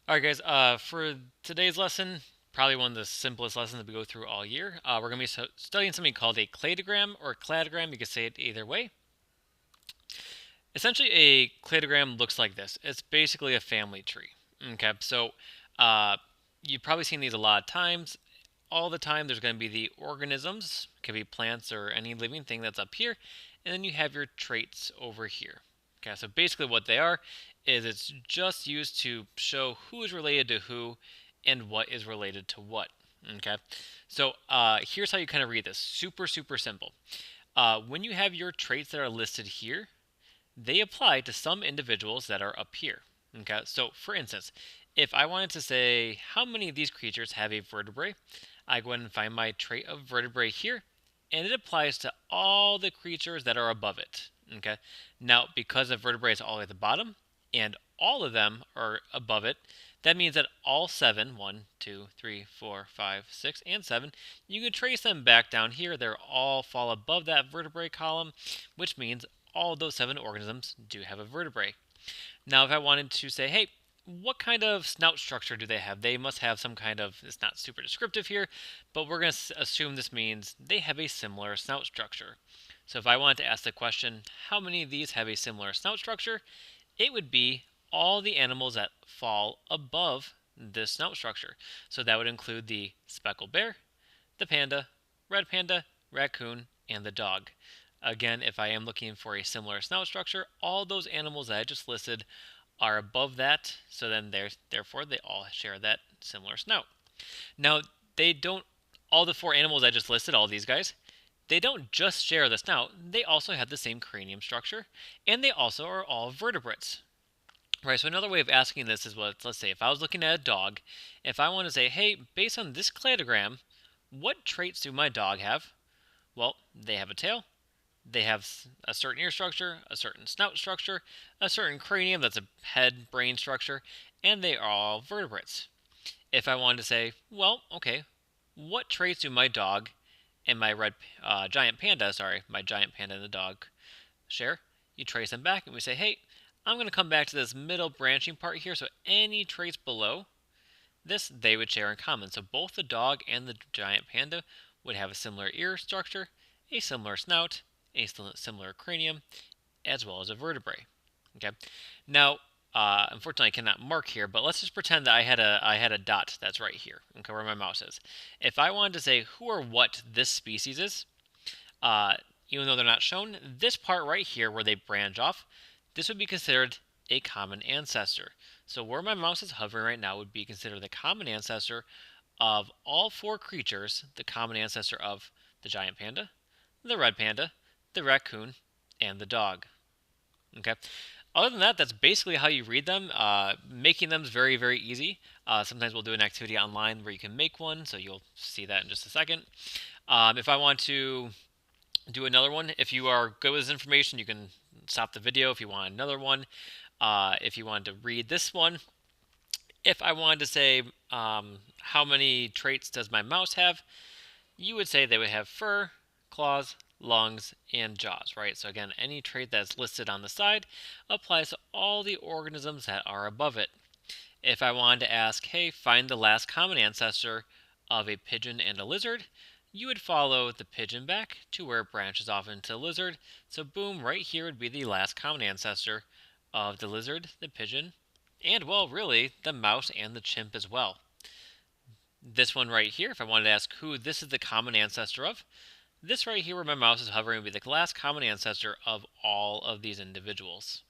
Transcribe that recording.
All right, guys. For today's lesson, probably one of the simplest lessons that we go through all year, we're going to be studying something called a cladogram or cladogram. You can say it either way. Essentially, a cladogram looks like this. It's basically a family tree. Okay, so uh, you've probably seen these a lot of times. All the time, there's going to be the organisms, it could be plants or any living thing that's up here, and then you have your traits over here. Okay, so basically, what they are is it's just used to show who is related to who and what is related to what. Okay, so here's how you kind of read this. Super, super simple. When you have your traits that are listed here, they apply to some individuals that are up here. Okay, so for instance, if I wanted to say how many of these creatures have a vertebrae, I go ahead and find my trait of vertebrae here, and it applies to all the creatures that are above it. Okay, now because the vertebrae is all the way at the bottom, and all of them are above it, that means that all seven, 1, 2, 3, 4, 5, 6, and 7, you can trace them back down here. They're all fall above that vertebrae column, which means all of those 7 organisms do have a vertebrae. Now, if I wanted to say, hey, what kind of snout structure do they have? They must have some kind of, it's not super descriptive here, but we're going to assume this means they have a similar snout structure. So if I wanted to ask the question, how many of these have a similar snout structure? It would be all the animals that fall above this snout structure. So that would include the speckled bear, the panda, red panda, raccoon, and the dog. Again, if I am looking for a similar snout structure, all those animals that I just listed are above that, so then therefore they all share that similar snout. Now, they don't, all the 4 animals I just listed, all these guys, they don't just share the snout, they also have the same cranium structure, and they also are all vertebrates. Right, so another way of asking this is let's say if I was looking at a dog, if I want to say, hey, based on this cladogram, what traits do my dog have? Well, they have a tail, they have a certain ear structure, a certain snout structure, a certain cranium that's a head brain structure, and they are all vertebrates. If I wanted to say, well, okay, what traits do my dog and my my giant panda and the dog share? You trace them back and we say, hey, I'm going to come back to this middle branching part here, so any traits below this they would share in common. So both the dog and the giant panda would have a similar ear structure, a similar snout, a similar cranium, as well as a vertebrae. Okay. Now, unfortunately, I cannot mark here, but let's just pretend that I had a dot that's right here. Okay, where my mouse is. If I wanted to say who or what this species is, uh, even though they're not shown, this part right here where they branch off, this would be considered a common ancestor. So where my mouse is hovering right now would be considered the common ancestor of all 4 creatures, the common ancestor of the giant panda, the red panda, the raccoon, and the dog. Okay. Other than that, that's basically how you read them. Making them is very, very easy. Sometimes we'll do an activity online where you can make one, so you'll see that in just a second. If I want to do another one, if you are good with this information, you can stop the video if you want another one. If you want to read this one, if I wanted to say how many traits does my mouse have, you would say they would have fur, claws, lungs, and jaws, right? So again, any trait that's listed on the side applies to all the organisms that are above it. If I wanted to ask, hey, find the last common ancestor of a pigeon and a lizard, you would follow the pigeon back to where it branches off into lizard. So boom, right here would be the last common ancestor of the lizard, the pigeon, and well, really, the mouse and the chimp as well. This one right here, if I wanted to ask who this is the common ancestor of, this right here where my mouse is hovering would be the last common ancestor of all of these individuals.